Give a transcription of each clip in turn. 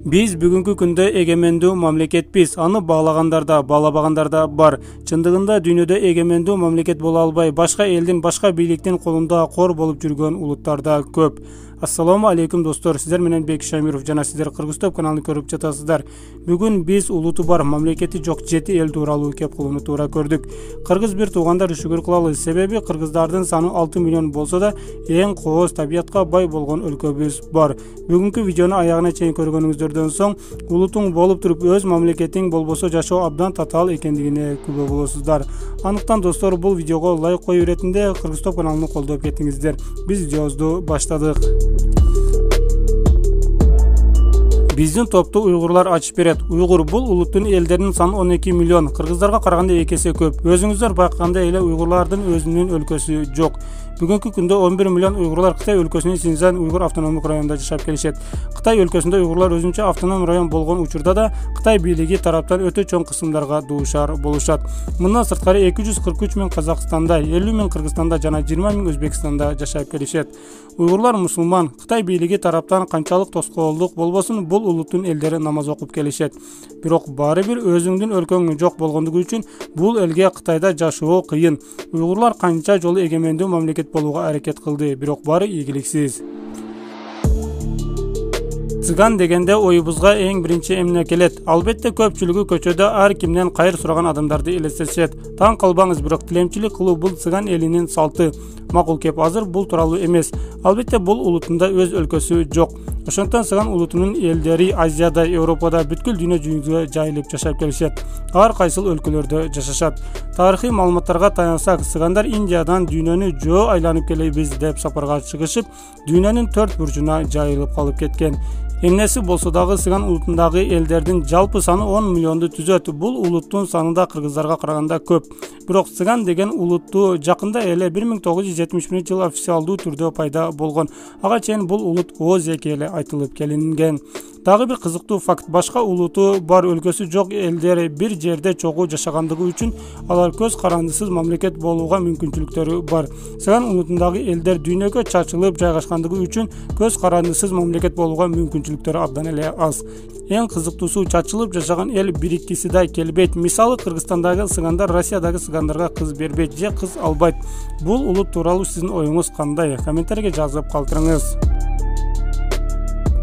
Биз бүгүнкү күндө эгемендүү мамлекетпиз. Аны баалагандар да, баалабагандар да бар. Чындыгында дүйнөдө эгемендүү мамлекет боло албай, башка элдин, башка бийликтин колунда кор болуп жүргөн улуттар да көп. Ассаламу алейкум достор, сиздер менен Бек Шамиров жана сиздер Кыргызстан каналын көрүп жатасыздар. Бүгүн биз улуту бар, мамлекети жок 7 эл тууралуу кеп кылууну туура көрдүк. Кыргыз бир туугандар шүгүр кылалы, себеби кыргыздардын саны 6 миллион болсо да, эң кооз табиятка бай болгон өлкөбүз бар. Бүгүнкү видеону аягына чейин көргөнүңүздөрдөн соң, улутуң болуп туруп өз мамлекетиң болбосо жашоо абдан татаал экендигине күбө болосуздар. Андыктан достор, бул видеого лайк коюу иретинде Кыргызстан каналын колдоп кетиңиздер. Биз видеобузду баштадык. Биздин топту уйгурлар ачып берет. Уйгур бул улуттун элдеринин саны 12 миллион. Кыргыздарга караганда 2 эсе көп. Өзүңүздөр байкагандай эле уйгурлардын өзүнүн өлкөсү жок. Бүгүнкү күндө 11 миллион уйгурлар Кытай өлкөсүнүн Синьцзян уйгур автономдук районунда жашап келишет. Кытай өлкөсүндө уйгурлар өзүнчө автоном район болгон учурда да Кытай бийлиги тараптан өтө чоң кысымдарга дуушар болушат. Мындан сырткары 243 миң Казакстанда, 50 миң Кыргызстанда жана 20 миң Өзбекстанда жашап келишет. Уйгурлар мусулман. Кытай бийлиги тараптан канчалык тоскоолдук болбосун, бул улуттун элдери намаз окуп келишет. Бирок баары бир өзүңдүн өлкөң жок болгондугу үчүн бул элге Кытайда жашоо кыйын. Уйгурлар канча жолу эгемендүү мамлекет болууга аракет кылды, бирок баары ийгиликсиз. Цыган дегенде оюбузга эң биринчи эмне келет? Албетте көпчүлүгү көчөдө ар кимден кайыр сураган адамдарды элестетишет. Таң калбаңыз, бирок тилемчилик кылуу бул цыган элинин салты. Макул кеп азыр бул тууралуу эмес. Албетте бул улутунда өз өлкөсү жок. Ошондон цыган улутунун элдери Азияда, Европада, бүткүл дүйнө жүзүндө жайылып жашап келишет. Ар кайсыл өлкөлөрдө жашашат. Тарыхый маалыматтарга таянсак, цыгандар Индиядан дүйнөнү жөө айланып келебиз деп сапарга чыгышып, дүйнөнүн 4 бурчуна жайылып калып кеткен. Эмнеси болсо дагы цыган улутундагы элдердин жалпы саны 10 миллионду түзөт. Бул улуттун санында кыргыздарга караганда көп. Бирок цыган деген улутту жакында эле 1971-жылы официалдуу түрдө пайда болгон. Ага чейин бул улут ооз эки эле айтылып келинген. Дагы бир кызыктуу факт: башка улуту бар өлкөсү жок элдер бир жерде чогуу жашагандыгы үчүн алар көз карандысыз мамлекет болууга мүмкүнчүлүктөрү бар. Цыган улутундагы элдер дүйнөгө чачылып жайгашкандыгы үчүн көз карандысыз мамлекет болууга мүмкүнчүлүктөрү абдан эле аз. Эң кызыктуусу, чачылып жашаган эл бириткиси да келбейт. Мисалы, Кыргызстандагы цыгандар Россиядагы цыгандарга кыз бербейт же кыз албайт. Бул улут тууралуу сиздин оюңуз кандай? Комментарийге жазып калтырыңыз.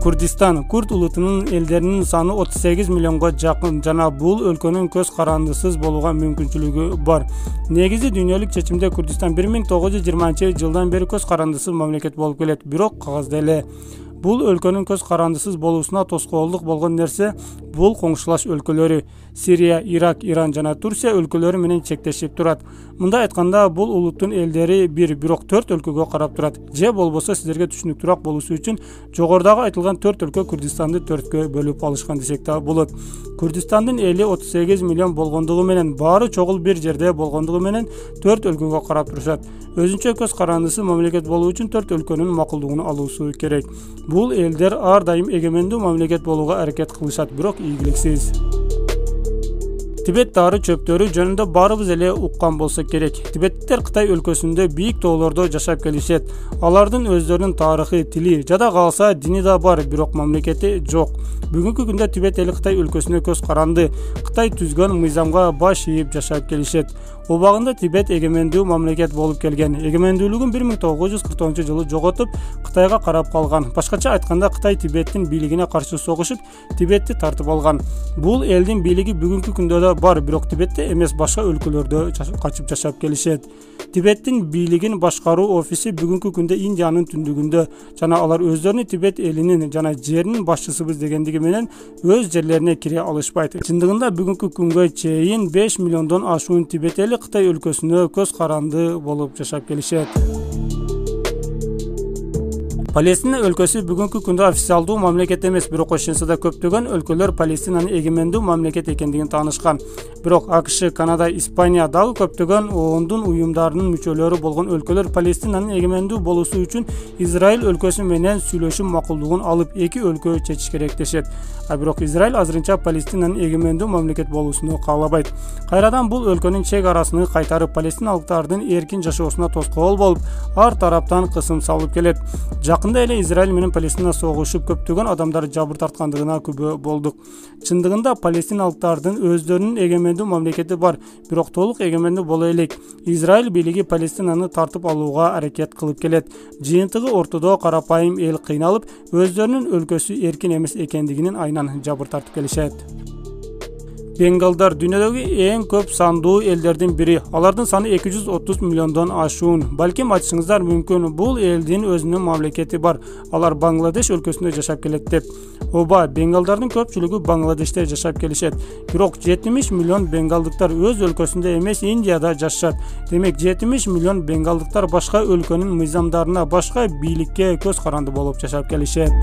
Курдистан. Курд улутунун элдеринин саны 38 миллионго жакын жана бул өлкөнүн көз карандысыз болууга мүмкүнчүлүгү бар. Негизи дүйнөлүк чечимде Курдистан 1920-жылдан бери көз карандысыз мамлекет болуп келет, бирок кагазда эле. Бул өлкөнүн көз карандысыз болуусуна тоскоолдук болгон нерсе бул коңшулаш өлкөлөрү Сирия, Ирак, Иран жана Турция өлкөлөрү менен чектешип турат. Мындай айтканда, бул улуттун элдери бирок 4 өлкөгө карап турат. Же болбосо сиздерге түшүнүктүүрөөк болуусу үчүн жогорудагы айтылган 4 өлкө Курдистанды 4кө бөлүп алышкан десек да болот. Курдистандын эли 38 миллион болгондугу менен, баары чогул бир жерде болгондугу менен 4 өлкөгө карап турушат. Өзүнчө көз карандысыз мамлекет болуу үчүн 4 өлкөнүн макулдугун алуусу керек. Бул элдер ар дайым эгемендүү мамлекет болууга аракет кылышат, бирок ийгиликсиз. Тибет таары чөптөрү жөнүндө баарыбыз эле уккан болсок керек. Тибеттиктер Кытай өлкөсүндө бийик тоолордо жашап келишет. Алардын өздөрүнүн тарыхы, тили, жада калса дини да бар, бирок мамлекети жок. Бүгүнкү күндө Тибет эли Кытай өлкөсүнө көз каранды. Кытай түзгөн мыйзамга баш ийип жашап келишет. Убагында Тибет эгемендүү мамлекет болуп келген. Эгемендүүлүгүн 1949-жылы жоготуп, Кытайга карап калган. Башкача айтканда, Кытай Тибеттин бийлигине каршы согушуп, Тибетти тартып алган. Бул элдин бийлиги бүгүнкү күндө да бар, бирок Тибетте эмес, башка өлкөлөрдө качып жашап келишет. Тибеттин бийлигин башкаруу офиси бүгүнкү күндө Индиянын түндүгүндө жана алар өздөрүнү Тибет элинин жана жеринин башчысыбыз дегендиги менен өз жерлерине кире алышпайт. Чындыгында бүгүнкү күнгө чейин 5 миллиондон ашуун Тибет эли Кытай өлкөсүнө көз каранды болуп жашап келишет. Палестина өлкөсү бүгүнкү күндө официалдуу мамлекет эмес, бирок ошентсе да көптөгөн өлкөлөр Палестинанын эгемендүү мамлекет экендигин таанышкан. Бирок АКШ, Канада, Испания дагы көптөгөн ООНдун уюмдарынын мүчөлөрү болгон өлкөлөр Палестинанын эгемендүү болуусу үчүн Израиль өлкөсү менен сүйлөшүү макулдугун алып, эки өлкө чечиш керек дешет. А бирок Израиль азырынча Палестинанын эгемендүү мамлекет болуусуну каалабайт. Кайрадан бул өлкөнүн чек арасын кайтарып, палестиналыктардын эркин жашоосуна тоскоол болуп, ар тараптан кысым салып келет. Жакында эле Израиль менен Палестина согушуп көптөгөн адамдар жабыр тарткандыгына күбө болдук. Чындыгында палестиналыктардын өздөрүнүн эгемендүү мамлекети бар, бирок толук эгемендүү боло элек. Израиль бийлиги Палестинаны тартып алууга аракет кылып келет. Жыйынтыгы ортодо карапайым эл кыйналып, өздөрүнүн өлкөсү эркин эмес экендигинин айынан жабыр тартып келишет. Бенгалдар дүйнөдөгү эң көп сандуу элдердин бири. Алардын саны 230 миллиондон ашуун. Балким айтышыңыздар мүмкүн, бул элдин өзүнүн мамлекети бар. Алар Бангладеш өлкөсүндө жашап келет деп. Оба, бенгалдардын көпчүлүгү Бангладеште жашап келишет. Бирок 70 миллион бенгалдыктар өз өлкөсүндө эмес, Индияда жашашат. Демек 70 миллион бенгалдыктар башка өлкөнүн мыйзамдарына, башка бийликке көз каранды болуп жашап келишет.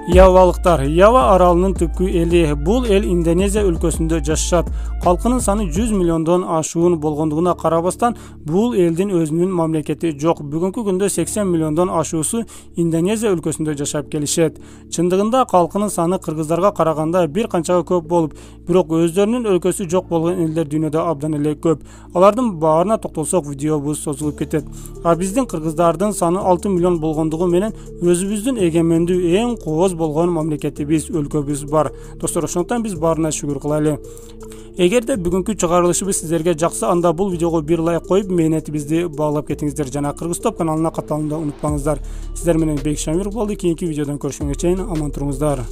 Явалыктар Ява аралынын түпкү эли. Бул эл Индонезия өлкөсүндө жашашат. Калкынын саны 100 миллиондон ашуун болгондугуна карабастан, бул элдин өзүнүн мамлекети жок. Бүгүнкү күндө 80 миллиондон ашуусу Индонезия өлкөсүндө жашап келишет. Чындыгында калкынын саны кыргыздарга караганда бир канчага көп болуп, бирок өздөрүнүн өлкөсү жок болгон элдер дүйнөдө абдан эле көп. Алардын баарына токтолсок видеобуз созулуп кетет. А биздин кыргыздардын саны 6 миллион болгондугу менен өзүбүздүн эгемендүү эң кооз болгон мамлекетибиз, өлкөбүз бар. Достор, ошондуктан биз баарына шүгүр кылайлы. Эгерде бүгүнкү чыгарылышыбыз сиздерге жакса, анда бул видеого бир лайк коюп, мээнетибизди баалап кетиңиздер. Жана Кыргыз Топ каналына катталууну унутпаңыздар. Сиздер менен Бек Шамиров болду. Кийинки видеодон көрүшкөнгө чейин аман туруңуздар.